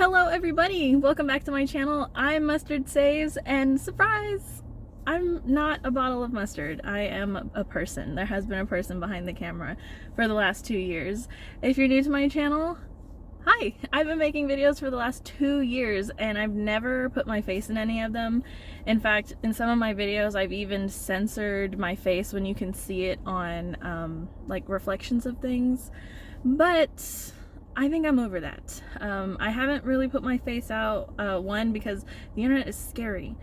Hello everybody! Welcome back to my channel. I'm Mustard Saves, and surprise! I'm not a bottle of mustard. I am a person. There has been a person behind the camera for the last 2 years. If you're new to my channel, hi! I've been making videos for the last 2 years and I've never put my face in any of them. In fact, in some of my videos I've even censored my face when you can see it on like reflections of things. But I think I'm over that. I haven't really put my face out, one, because the internet is scary.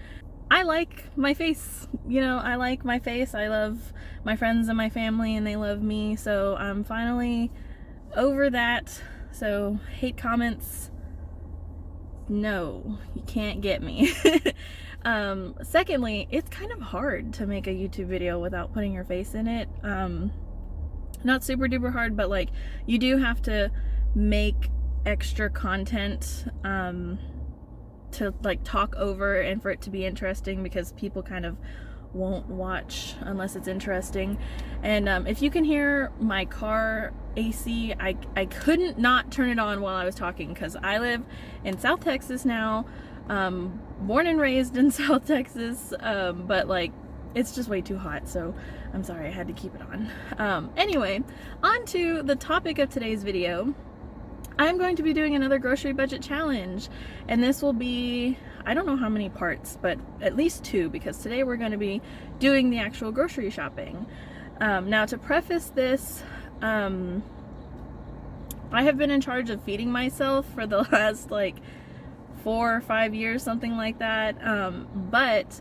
I like my face, you know, I like my face. I love my friends and my family and they love me, so I'm finally over that. So hate comments, no, you can't get me. Secondly, it's kind of hard to make a YouTube video without putting your face in it. Not super duper hard, but like you do have to make extra content to like talk over and for it to be interesting, because people kind of won't watch unless it's interesting. And if you can hear my car AC, I couldn't not turn it on while I was talking because I live in South Texas now, born and raised in South Texas, but like it's just way too hot, so I'm sorry, I had to keep it on. Anyway, on to the topic of today's video. I'm going to be doing another grocery budget challenge, and this will be, I don't know how many parts, but at least 2, because today we're going to be doing the actual grocery shopping. Now, to preface this, I have been in charge of feeding myself for the last like 4 or 5 years, something like that, but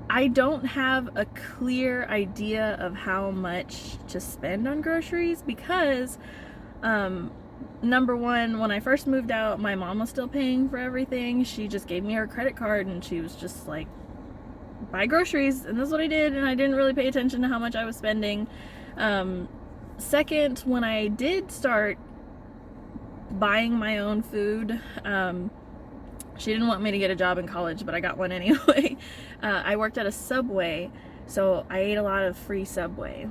I don't have a clear idea of how much to spend on groceries because number one, when I first moved out, my mom was still paying for everything. She just gave me her credit card and she was just like, buy groceries, and that's what I did, and I didn't really pay attention to how much I was spending. Second, when I did start buying my own food, she didn't want me to get a job in college, but I got one anyway. I worked at a Subway, so I ate a lot of free Subway,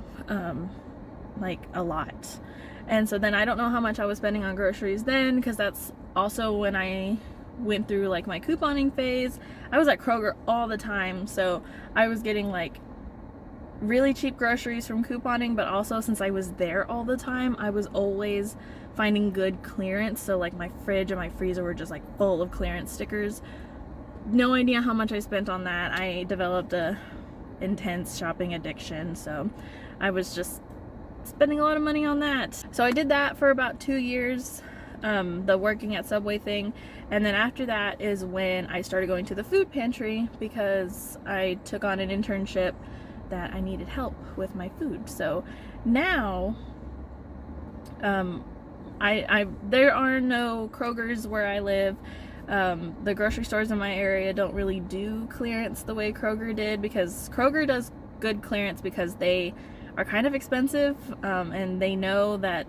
like a lot. And so then I don't know how much I was spending on groceries then, because that's also when I went through like my couponing phase. I was at Kroger all the time, so I was getting like really cheap groceries from couponing, but also since I was there all the time, I was always finding good clearance. So like my fridge and my freezer were just like full of clearance stickers. No idea how much I spent on that. I developed a intense shopping addiction, so I was just spending a lot of money on that. So I did that for about 2 years, the working at Subway thing, and then after that is when I started going to the food pantry because I took on an internship that I needed help with my food. So now there are no Krogers where I live. The grocery stores in my area don't really do clearance the way Kroger did, because Kroger does good clearance because they are kind of expensive, and they know that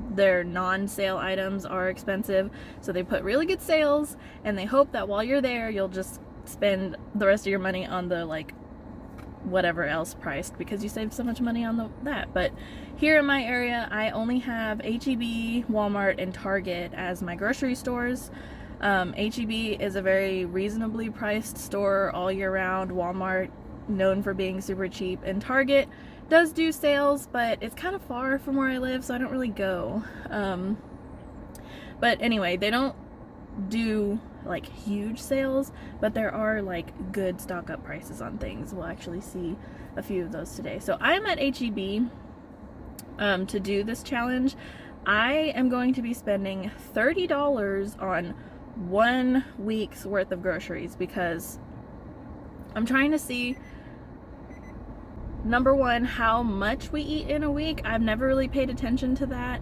their non-sale items are expensive, so they put really good sales and they hope that while you're there you'll just spend the rest of your money on the like whatever else priced, because you saved so much money on that. But here in my area I only have H-E-B, Walmart, and Target as my grocery stores. H-E-B is a very reasonably priced store all year round. Walmart, known for being super cheap, and Target does do sales, but it's kind of far from where I live, so I don't really go. But anyway, they don't do like huge sales, but there are like good stock up prices on things. We'll actually see a few of those today. So I'm at H-E-B to do this challenge. I am going to be spending $30 on 1 week's worth of groceries because I'm trying to see, number one, how much we eat in a week. I've never really paid attention to that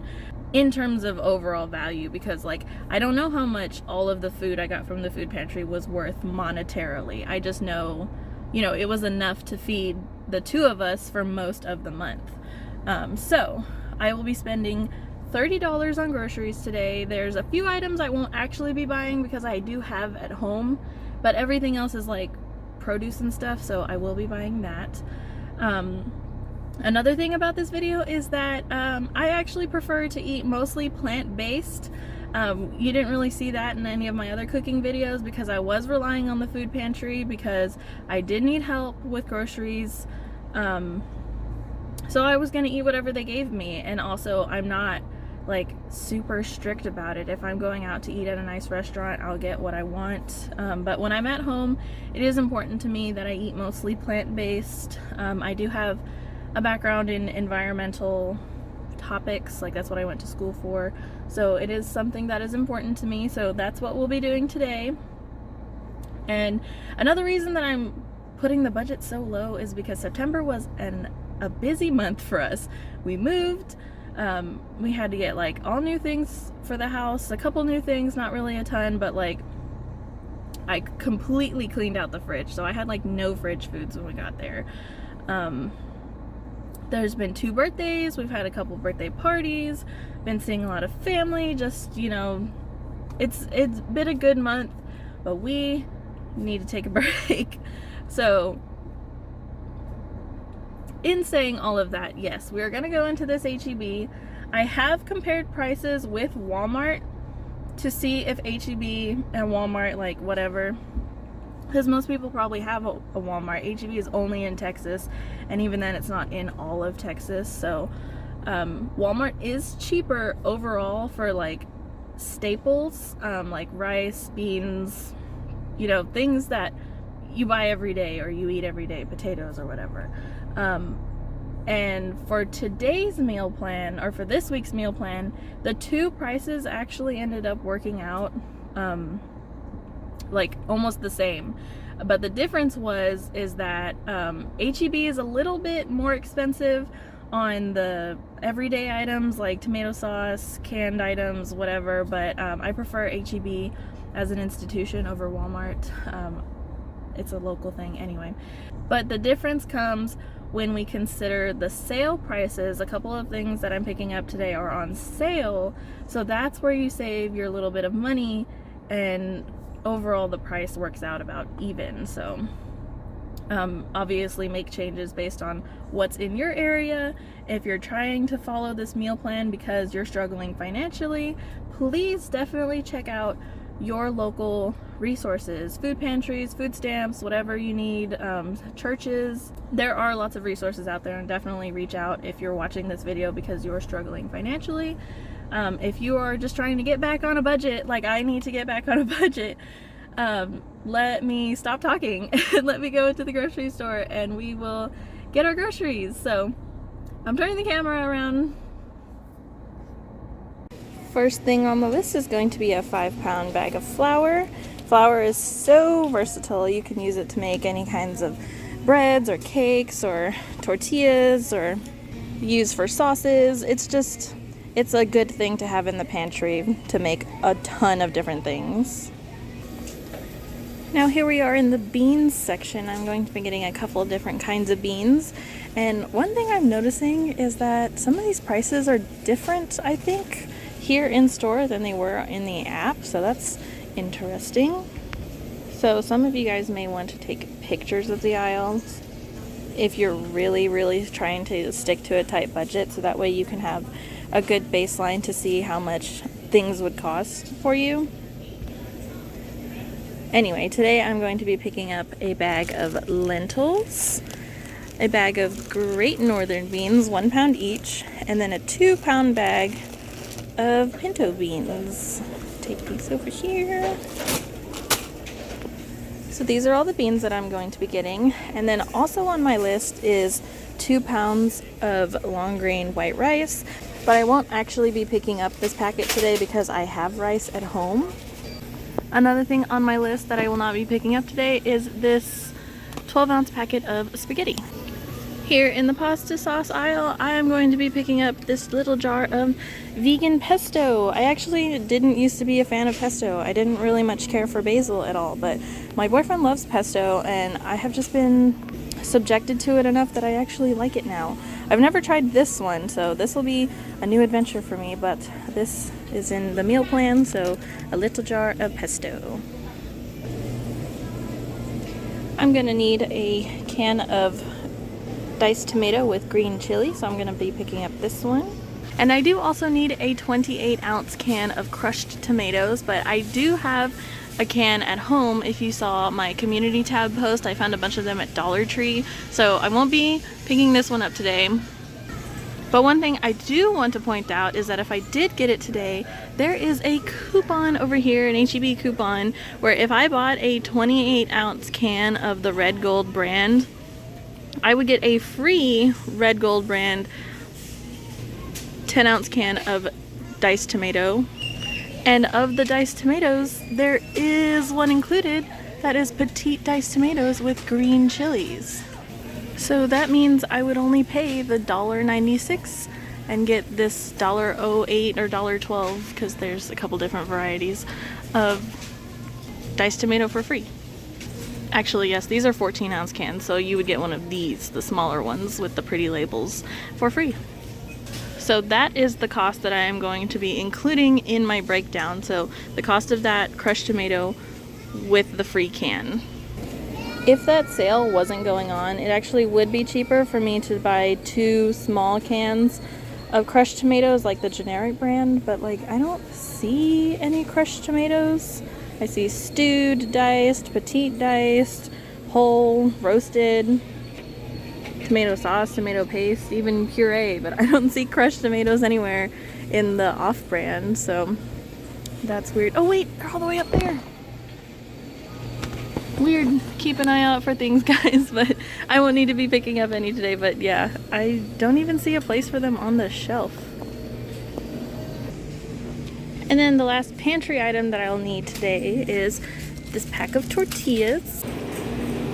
in terms of overall value, because like I don't know how much all of the food I got from the food pantry was worth monetarily. I just know, you know, it was enough to feed the 2 of us for most of the month. So I will be spending $30 on groceries today. There's a few items I won't actually be buying because I do have at home, but everything else is like produce and stuff, so I will be buying that. Another thing about this video is that I actually prefer to eat mostly plant-based. You didn't really see that in any of my other cooking videos because I was relying on the food pantry because I did need help with groceries. So I was gonna eat whatever they gave me, and also I'm not like super strict about it. If I'm going out to eat at a nice restaurant, I'll get what I want. But when I'm at home, it is important to me that I eat mostly plant-based. I do have a background in environmental topics, like that's what I went to school for. So it is something that is important to me. So that's what we'll be doing today. And another reason that I'm putting the budget so low is because September was a busy month for us. We moved. We had to get like all new things for the house, a couple new things, not really a ton, but like I completely cleaned out the fridge, so I had like no fridge foods when we got there. There's been 2 birthdays, we've had a couple birthday parties, been seeing a lot of family, just, you know, it's been a good month, but we need to take a break. So in saying all of that, yes, we are going to go into this HEB. I have compared prices with Walmart to see if HEB and Walmart, like whatever, because most people probably have a Walmart. HEB is only in Texas, and even then it's not in all of Texas. So Walmart is cheaper overall for like staples, like rice, beans, you know, things that you buy every day or you eat every day, potatoes or whatever. And for today's meal plan, or for this week's meal plan, the 2 prices actually ended up working out like almost the same. But the difference is that HEB is a little bit more expensive on the everyday items like tomato sauce, canned items, whatever, but I prefer HEB as an institution over Walmart. It's a local thing anyway. But the difference comes when we consider the sale prices. A couple of things that I'm picking up today are on sale, so that's where you save your little bit of money, and overall the price works out about even. So obviously make changes based on what's in your area. If you're trying to follow this meal plan because you're struggling financially, please definitely check out your local resources, food pantries, food stamps, whatever you need, churches. There are lots of resources out there, and definitely reach out if you're watching this video because you're struggling financially. If you are just trying to get back on a budget, like I need to get back on a budget, let me stop talking and let me go into the grocery store and we will get our groceries. So I'm turning the camera around. First thing on the list is going to be a 5-pound bag of flour. Flour is so versatile. You can use it to make any kinds of breads or cakes or tortillas, or use for sauces. It's a good thing to have in the pantry to make a ton of different things. Now here we are in the beans section. I'm going to be getting a couple different kinds of beans. And one thing I'm noticing is that some of these prices are different, I think, here in store than they were in the app, so that's interesting. So some of you guys may want to take pictures of the aisles if you're really trying to stick to a tight budget, so that way you can have a good baseline to see how much things would cost for you. Anyway, today I'm going to be picking up a bag of lentils, a bag of Great Northern beans, 1 pound each, and then a 2-pound bag of pinto beans. Take these over here. So these are all the beans that I'm going to be getting. And then also on my list is 2 pounds of long grain white rice, but I won't actually be picking up this packet today because I have rice at home. Another thing on my list that I will not be picking up today is this 12-ounce packet of spaghetti. Here in the pasta sauce aisle, I am going to be picking up this little jar of vegan pesto. I actually didn't used to be a fan of pesto. I didn't really much care for basil at all, but my boyfriend loves pesto and I have just been subjected to it enough that I actually like it now. I've never tried this one, so this will be a new adventure for me, but this is in the meal plan, so a little jar of pesto. I'm gonna need a can of diced tomato with green chili, so I'm going to be picking up this one. And I do also need a 28-ounce can of crushed tomatoes, but I do have a can at home. If you saw my community tab post, I found a bunch of them at Dollar Tree, so I won't be picking this one up today. But one thing I do want to point out is that if I did get it today, there is a coupon over here, an H-E-B coupon, where if I bought a 28-ounce can of the Red Gold brand, I would get a free Red Gold brand 10-ounce can of diced tomato. And of the diced tomatoes, there is one included that is petite diced tomatoes with green chilies. So that means I would only pay the $1.96 and get this $1.08 or $1.12, because there's a couple different varieties of diced tomato for free. Actually, yes, these are 14-ounce cans, so you would get one of these, the smaller ones with the pretty labels, for free. So that is the cost that I am going to be including in my breakdown. So the cost of that crushed tomato with the free can. If that sale wasn't going on, it actually would be cheaper for me to buy 2 small cans of crushed tomatoes, like the generic brand, but like I don't see any crushed tomatoes. I see stewed, diced, petite diced, whole, roasted, tomato sauce, tomato paste, even puree, but I don't see crushed tomatoes anywhere in the off-brand, so that's weird. Oh wait, they're all the way up there. Weird. Keep an eye out for things, guys, but I won't need to be picking up any today. But yeah, I don't even see a place for them on the shelf. And then the last pantry item that I'll need today is this pack of tortillas.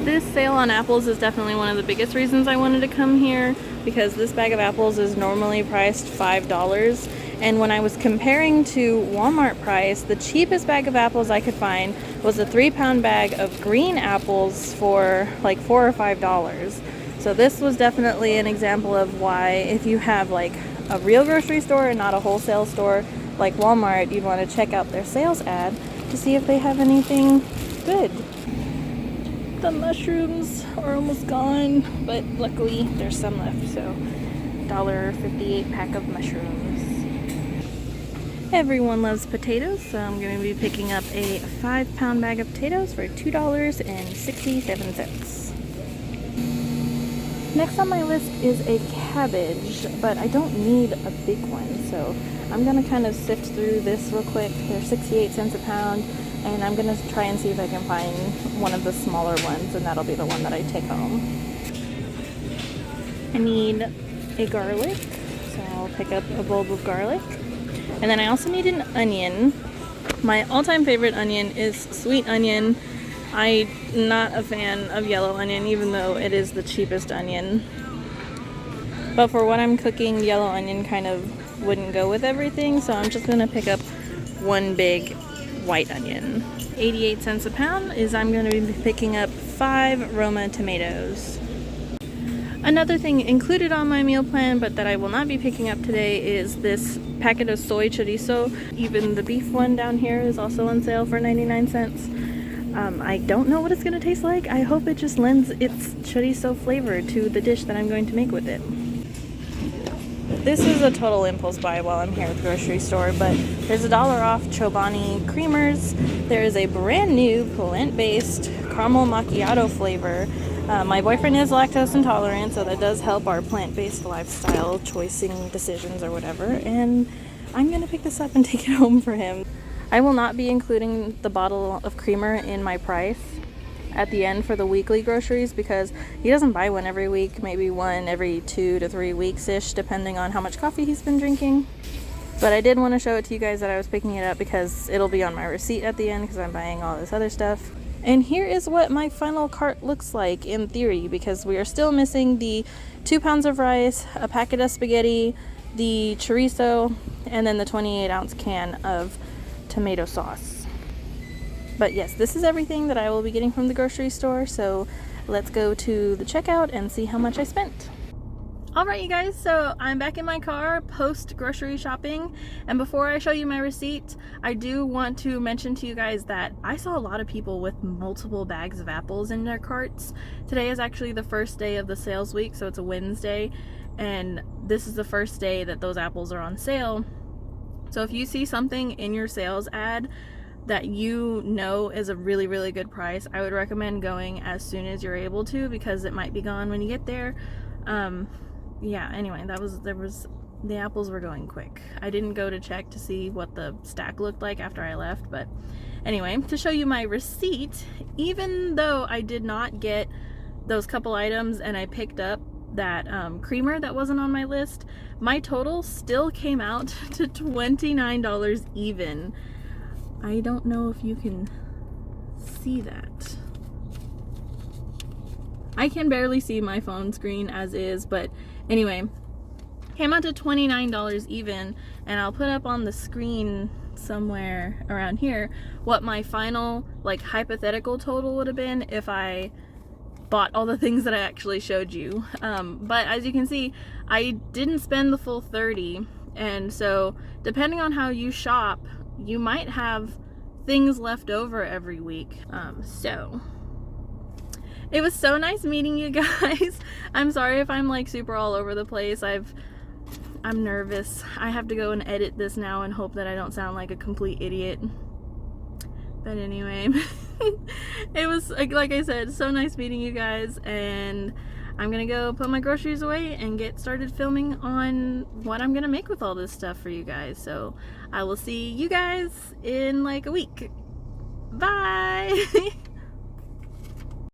This sale on apples is definitely one of the biggest reasons I wanted to come here, because this bag of apples is normally priced $5. And when I was comparing to Walmart price, the cheapest bag of apples I could find was a 3-pound bag of green apples for like $4 or $5. So this was definitely an example of why, if you have like a real grocery store and not a wholesale store like Walmart, you'd want to check out their sales ad to see if they have anything good. The mushrooms are almost gone, but luckily there's some left, so $1.58 pack of mushrooms. Everyone loves potatoes, so I'm going to be picking up a 5-pound bag of potatoes for $2.67. Next on my list is a cabbage, but I don't need a big one, so I'm going to kind of sift through this real quick. They're 68 cents a pound, and I'm going to try and see if I can find one of the smaller ones, and that'll be the one that I take home. I need a garlic, so I'll pick up a bulb of garlic. And then I also need an onion. My all-time favorite onion is sweet onion. I'm not a fan of yellow onion, even though it is the cheapest onion. But for what I'm cooking, yellow onion kind of wouldn't go with everything, so I'm just going to pick up one big white onion. 88 cents a pound is I'm going to be picking up 5 Roma tomatoes. Another thing included on my meal plan, but that I will not be picking up today, is this packet of soy chorizo. Even the beef one down here is also on sale for 99 cents. I don't know what it's going to taste like. I hope it just lends its chorizo flavor to the dish that I'm going to make with it. This is a total impulse buy while I'm here at the grocery store, but there's $1 off Chobani creamers. There is a brand new plant-based caramel macchiato flavor. My boyfriend is lactose intolerant, so that does help our plant-based lifestyle choicing decisions or whatever, and I'm going to pick this up and take it home for him. I will not be including the bottle of creamer in my price at the end for the weekly groceries, because he doesn't buy one every week, maybe one every 2 to 3 weeks-ish, depending on how much coffee he's been drinking. But I did want to show it to you guys that I was picking it up, because it'll be on my receipt at the end, because I'm buying all this other stuff. And here is what my final cart looks like in theory, because we are still missing the 2 pounds of rice, a packet of spaghetti, the chorizo, and then the 28-ounce can of tomato sauce. But yes, this is everything that I will be getting from the grocery store, so let's go to the checkout and see how much I spent. Alright you guys, so I'm back in my car post grocery shopping, and before I show you my receipt, I do want to mention to you guys that I saw a lot of people with multiple bags of apples in their carts. Today is actually the first day of the sales week, so it's a Wednesday, and this is the first day that those apples are on sale. So if you see something in your sales ad that you know is a really, really good price, I would recommend going as soon as you're able to, because it might be gone when you get there. Yeah, anyway, the apples were going quick. I didn't go to check to see what the stack looked like after I left, but anyway, to show you my receipt, even though I did not get those couple items and I picked up that creamer that wasn't on my list, my total still came out to $29 even. I don't know if you can see that. I can barely see my phone screen as is, but anyway, came out to $29 even, and I'll put up on the screen somewhere around here what my final, like, hypothetical total would have been if I bought all the things that I actually showed you. But as you can see, I didn't spend the full 30, and so depending on how you shop, you might have things left over every week. So it was so nice meeting you guys. I'm sorry if I'm like super all over the place. I'm nervous. I have to go and edit this now and hope that I don't sound like a complete idiot. But anyway, it was, like I said, so nice meeting you guys, and I'm gonna go put my groceries away and get started filming on what I'm gonna make with all this stuff for you guys. So I will see you guys in like a week. Bye!